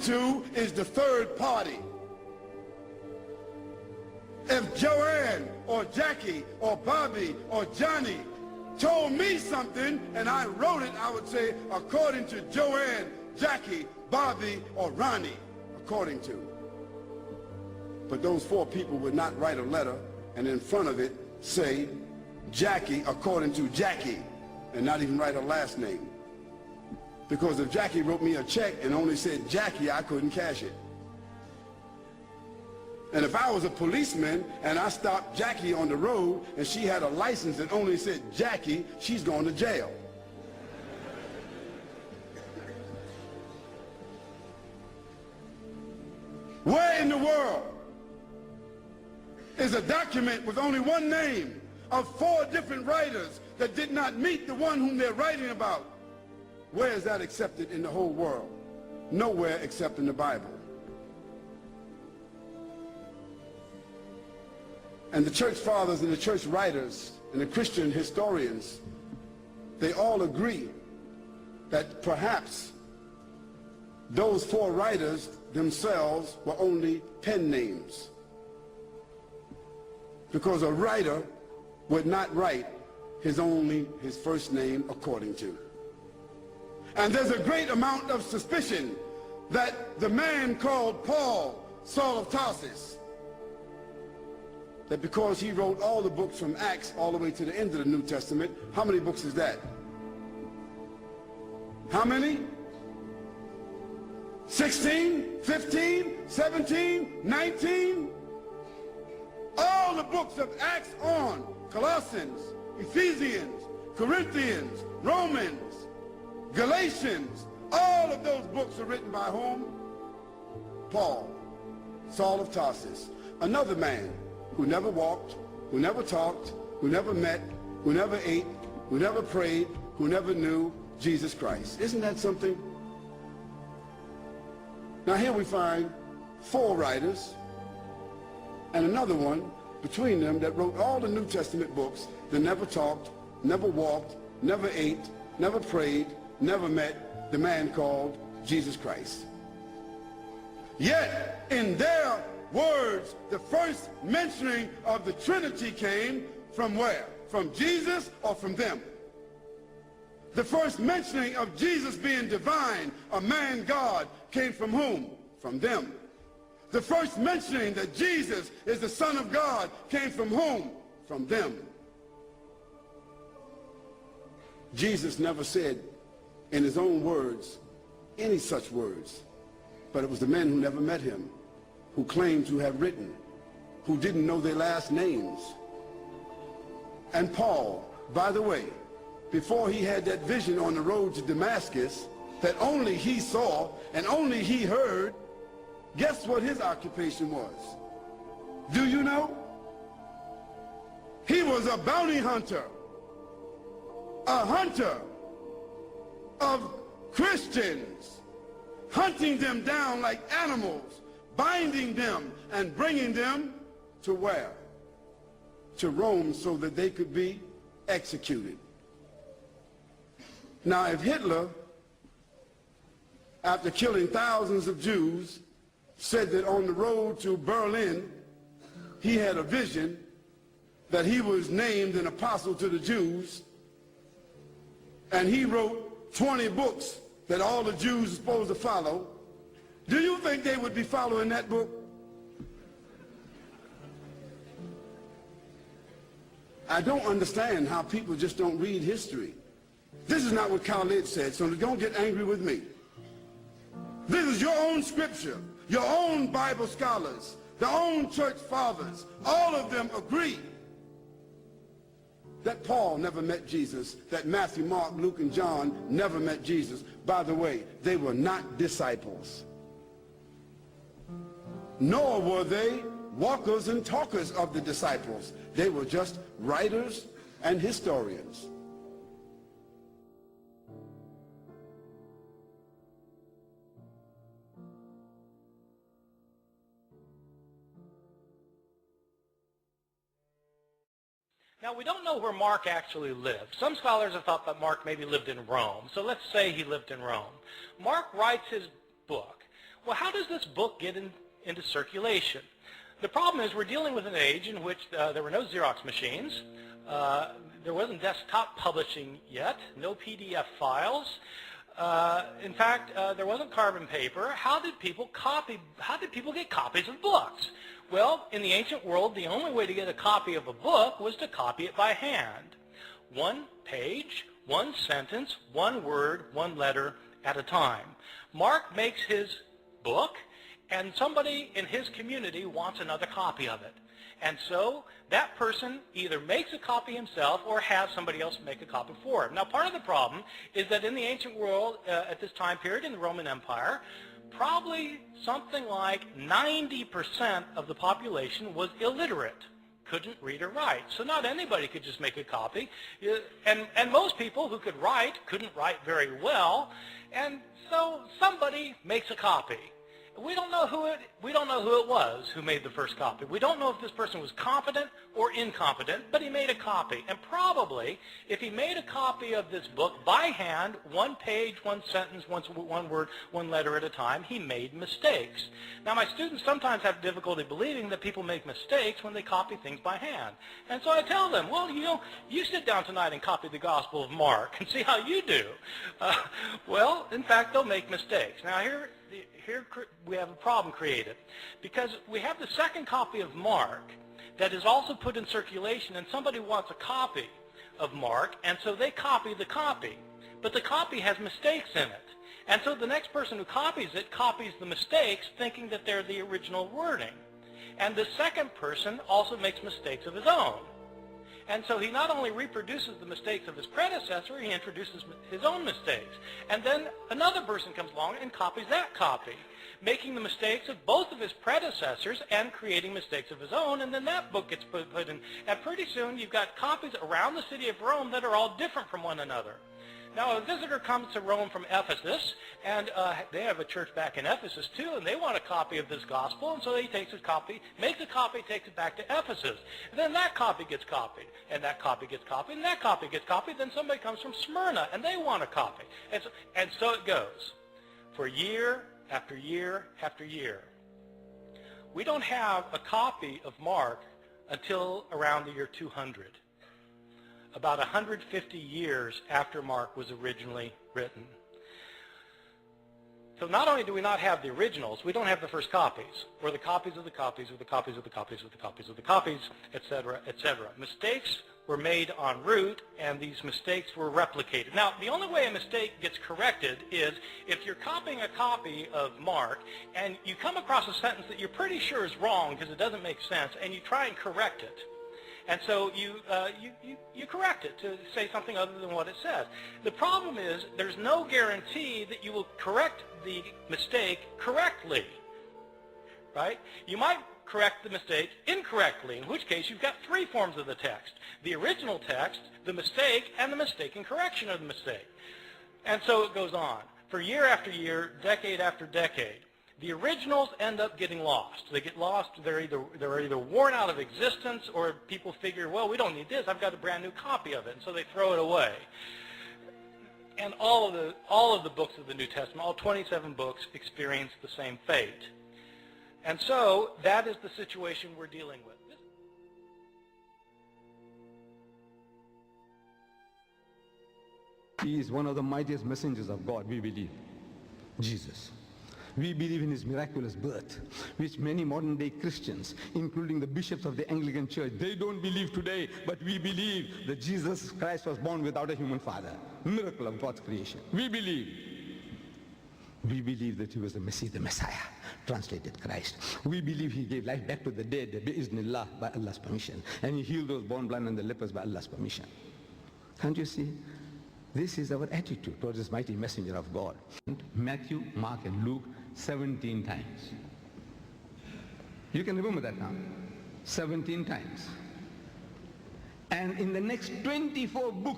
to is the third party. If Joanne or Jackie or Bobby or Johnny told me something and I wrote it, I would say according to Joanne, Jackie, Bobby, or Ronnie, according to. But those four people would not write a letter and in front of it say Jackie according to Jackie and not even write her last name. Because if Jackie wrote me a check and only said Jackie, I couldn't cash it. And if I was a policeman and I stopped Jackie on the road and she had a license that only said Jackie, she's going to jail. Where in the world is a document with only one name of four different writers that did not meet the one whom they're writing about? Where is that accepted in the whole world? Nowhere except in the Bible. And the church fathers and the church writers and the Christian historians, they all agree that perhaps those four writers themselves were only pen names. Because a writer would not write his first name according to. And there's a great amount of suspicion that the man called Paul, Saul of Tarsus, that because he wrote all the books from Acts all the way to the end of the New Testament, how many books is that? How many? 16, 15, 17, 19? All the books of Acts on, Colossians, Ephesians, Corinthians, Romans, Galatians, all of those books are written by whom? Paul, Saul of Tarsus, another man who never walked, who never talked, who never met, who never ate, who never prayed, who never knew Jesus Christ. Isn't that something? Now here we find four writers and another one between them that wrote all the New Testament books that never talked, never walked, never ate, never prayed, never met the man called Jesus Christ. Yet in their words, the first mentioning of the Trinity came from where? From Jesus or from them? The first mentioning of Jesus being divine, a man God, came from whom? From them. The first mentioning that Jesus is the Son of God came from whom? From them. Jesus never said in his own words any such words, but it was the men who never met him, who claimed to have written, who didn't know their last names. And Paul, by the way, before he had that vision on the road to Damascus that only he saw and only he heard, guess what his occupation was? Do you know? He was a bounty hunter, a hunter of Christians, hunting them down like animals, binding them and bringing them to where? To Rome, so that they could be executed. Now if Hitler, after killing thousands of Jews, said that on the road to Berlin he had a vision that he was named an apostle to the Jews, and he wrote 20 books that all the Jews are supposed to follow, do you think they would be following that book? I don't understand how people just don't read history. This is not what Khalid said, so don't get angry with me. This is your own scripture, your own Bible scholars, their own church fathers. All of them agree that Paul never met Jesus, that Matthew, Mark, Luke, and John never met Jesus. By the way, they were not disciples. Nor were they walkers and talkers of the disciples. They were just writers and historians. Now, we don't know where Mark actually lived. Some scholars have thought that Mark maybe lived in Rome. So let's say he lived in Rome. Mark writes his book Well, how does this book get into circulation? The problem is we're dealing with an age in which there were no Xerox machines. There wasn't desktop publishing yet, no PDF files. In fact, there wasn't carbon paper. How did people get copies of books? Well, in the ancient world, the only way to get a copy of a book was to copy it by hand. One page, one sentence, one word, one letter at a time. Mark makes his book, and somebody in his community wants another copy of it. And so that person either makes a copy himself or has somebody else make a copy for him. Now, part of the problem is that in the ancient world, at this time period in the Roman Empire, probably something like 90% of the population was illiterate, couldn't read or write. So not anybody could just make a copy. And most people who could write couldn't write very well. And so somebody makes a copy. We don't know who it was who made the first copy. We don't know if this person was competent or incompetent, but he made a copy. And probably, if he made a copy of this book by hand, one page, one sentence, one word, one letter at a time, he made mistakes. Now, my students sometimes have difficulty believing that people make mistakes when they copy things by hand. And so I tell them, well, you sit down tonight and copy the Gospel of Mark and see how you do. Well, in fact, they'll make mistakes. Now, here we have a problem created, because we have the second copy of Mark that is also put in circulation, and somebody wants a copy of Mark, and so they copy the copy, but the copy has mistakes in it, and so the next person who copies it copies the mistakes thinking that they're the original wording, and the second person also makes mistakes of his own. And so he not only reproduces the mistakes of his predecessor, he introduces his own mistakes. And then another person comes along and copies that copy, making the mistakes of both of his predecessors and creating mistakes of his own, and then that book gets put in. And pretty soon you've got copies around the city of Rome that are all different from one another. Now, a visitor comes to Rome from Ephesus, and they have a church back in Ephesus too, and they want a copy of this gospel, and so he takes his copy, makes a copy, takes it back to Ephesus. And then that copy gets copied, and that copy gets copied, and that copy gets copied. Then somebody comes from Smyrna, and they want a copy. And so it goes for year after year after year. We don't have a copy of Mark until around the year 200. About 150 years after Mark was originally written. So not only do we not have the originals, we don't have the first copies, or the copies of the copies of the copies of the copies of the copies of the copies, etc., etc. Mistakes were made en route, and these mistakes were replicated. Now, the only way a mistake gets corrected is if you're copying a copy of Mark, and you come across a sentence that you're pretty sure is wrong because it doesn't make sense, and you try and correct it. And so you correct it to say something other than what it says. The problem is there's no guarantee that you will correct the mistake correctly, right? You might correct the mistake incorrectly, in which case you've got three forms of the text: the original text, the mistake, and the mistaken correction of the mistake. And so it goes on for year after year, decade after decade. The originals end up getting lost. They get lost. They're either worn out of existence, or people figure, well, we don't need this. I've got a brand new copy of it, and so they throw it away. And all of the books of the New Testament, all 27 books, experience the same fate. And so that is the situation we're dealing with. He is one of the mightiest messengers of God, we believe, Jesus. We believe in his miraculous birth, which many modern-day Christians, including the bishops of the Anglican Church, they don't believe today, but we believe that Jesus Christ was born without a human father. Miracle of God's creation. We believe that he was the Messiah, translated Christ. We believe he gave life back to the dead, bi-iznillah, by Allah's permission. And he healed those born blind and the lepers by Allah's permission. Can't you see? This is our attitude towards this mighty messenger of God. Matthew, Mark, and Luke 17 times. You can remember that now. 17 times. And in the next 24 books,